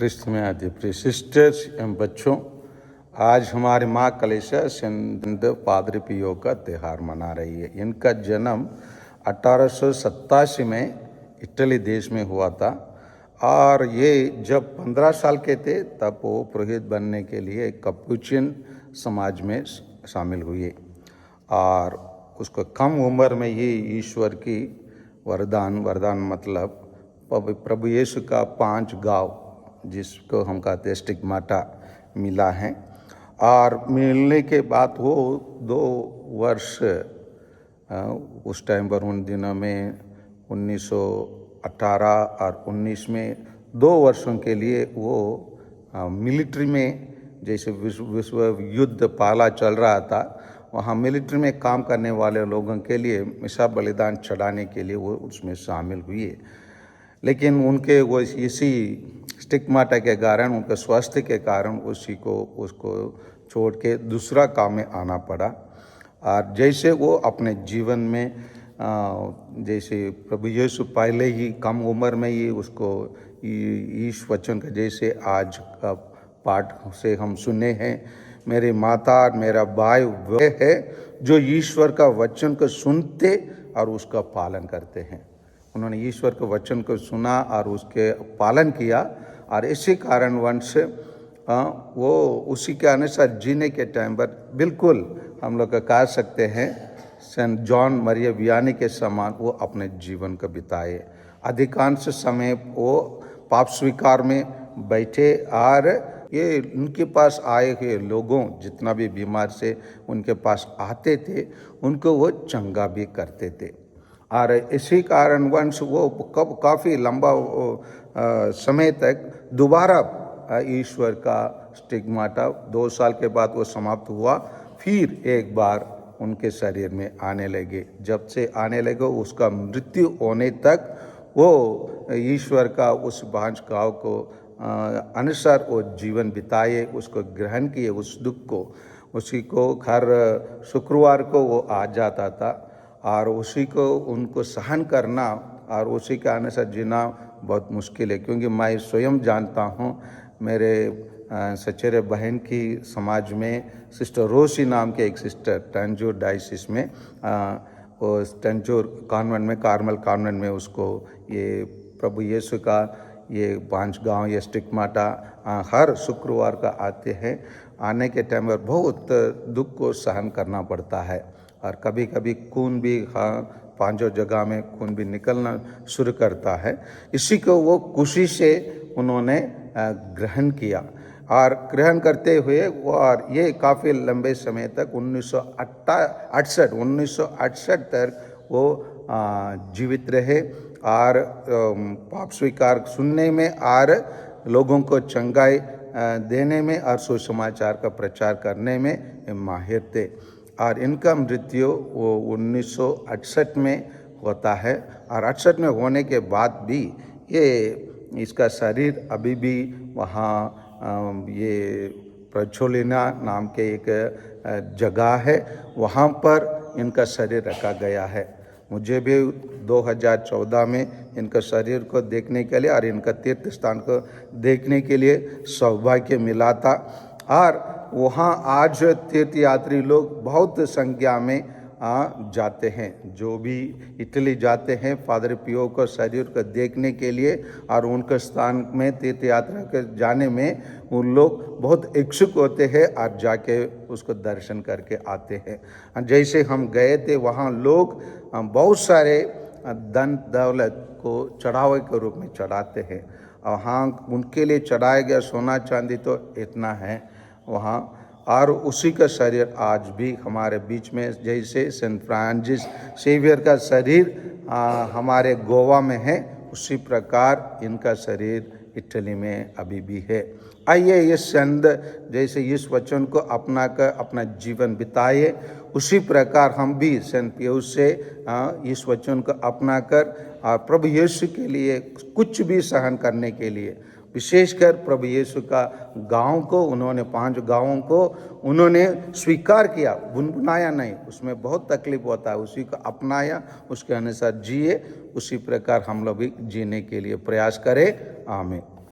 ख्रिस्त में आदि प्रिय सिस्टर्स एवं बच्चों, आज हमारी माँ कलेशा संत पादरी पियो का त्यौहार मना रही है। इनका जन्म 1887 में इटली देश में हुआ था और ये जब 15 साल के थे तब वो पुरोहित बनने के लिए कपुचिन समाज में शामिल हुए और उसको कम उम्र में ही ईश्वर की वरदान मतलब प्रभु यीशु का 5 गाँव जिसको हम कहते हैं स्टिग्माटा मिला है और मिलने के बाद वो 2 वर्ष उस टाइम पर उन दिनों में 1918 और 19 में 2 वर्षों के लिए वो मिलिट्री में, जैसे विश्व युद्ध पहला चल रहा था, वहाँ मिलिट्री में काम करने वाले लोगों के लिए मिसा बलिदान चढ़ाने के लिए वो उसमें शामिल हुए। लेकिन उनके वो इसी स्टिग्माटा के कारण, उनके स्वास्थ्य के कारण उसको छोड़ के दूसरा काम में आना पड़ा। और जैसे वो अपने जीवन में जैसे प्रभु यीशु पहले ही कम उम्र में ही उसको इस वचन का जैसे आज का पाठ से हम सुने हैं, मेरी माता और मेरा भाई वे है जो ईश्वर का वचन को सुनते और उसका पालन करते हैं। उन्होंने ईश्वर के वचन को सुना और उसके पालन किया और इसी कारणवश वो उसी के अनुसार जीने के टाइम पर बिल्कुल हम लोग कह सकते हैं सेंट जॉन मरिया वियानी के समान वो अपने जीवन को बिताए। अधिकांश समय वो पाप स्वीकार में बैठे और ये उनके पास आए हुए लोगों जितना भी बीमार से उनके पास आते थे उनको वो चंगा भी करते थे। और इसी कारणवश वो काफ़ी लंबा समय तक दोबारा ईश्वर का स्टिग्माटा 2 साल के बाद वो समाप्त हुआ, फिर एक बार उनके शरीर में आने लगे। जब से आने लगे उसका मृत्यु होने तक वो ईश्वर का उस 5 गाँव को अनुसार वो जीवन बिताए, उसको ग्रहण किए, उस दुख को उसी को हर शुक्रवार को वो आ जाता था और उसी को उनको सहन करना और उसी के अनुसार जीना बहुत मुश्किल है। क्योंकि मैं स्वयं जानता हूँ, मेरे सचेरे बहन की समाज में सिस्टर रोसी नाम के एक सिस्टर टंजूर डायसिस में वो टंजूर कॉन्वेंट में, कार्मल कॉन्वेंट में उसको ये प्रभु यीशु का ये 5 गाँव ये स्टिग्माटा हर शुक्रवार का आते हैं। आने के टाइम पर बहुत दुख को सहन करना पड़ता है और कभी कभी खून भी 5 जगह में खून भी निकलना शुरू करता है। इसी को वो खुशी से उन्होंने ग्रहण किया और ग्रहण करते हुए वो और ये काफ़ी लंबे समय तक 1968 तक वो जीवित रहे और पाप स्वीकार सुनने में और लोगों को चंगाई देने में और सुसमाचार का प्रचार करने में माहिर थे। और इनका मृत्यु वो 1968 में होता है और 68 में होने के बाद भी ये इसका शरीर अभी भी वहाँ ये प्रचोलिना नाम के एक जगह है, वहाँ पर इनका शरीर रखा गया है। मुझे भी 2014 में इनका शरीर को देखने के लिए और इनका तीर्थ स्थान को देखने के लिए सौभाग्य मिला था और वहाँ आज तीर्थयात्री लोग बहुत संख्या में जाते हैं। जो भी इटली जाते हैं फादर पियो को शरीर को देखने के लिए और उनके स्थान में तीर्थ यात्रा के जाने में उन लोग बहुत इच्छुक होते हैं और जाके उसको दर्शन करके आते हैं। जैसे हम गए थे वहाँ लोग बहुत सारे धन दौलत को चढ़ावे के रूप में चढ़ाते हैं और हाँ उनके लिए चढ़ाया गया सोना चांदी तो इतना है वहाँ। और उसी का शरीर आज भी हमारे बीच में, जैसे सेंट फ्रांसिस सेवियर का शरीर हमारे गोवा में है, उसी प्रकार इनका शरीर इटली में अभी भी है। आइए ये संत जैसे इस वचन को अपना कर अपना जीवन बिताए, उसी प्रकार हम भी सेंट पियस से इस वचन को अपना कर प्रभु यीशु के लिए कुछ भी सहन करने के लिए, विशेषकर प्रभु यीशु का गाँव को उन्होंने 5 गाँवों को उन्होंने स्वीकार किया, बुनबुनाया नहीं, उसमें बहुत तकलीफ होता है, उसी को अपनाया, उसके अनुसार जिए, उसी प्रकार हम लोग भी जीने के लिए प्रयास करें। आमीन।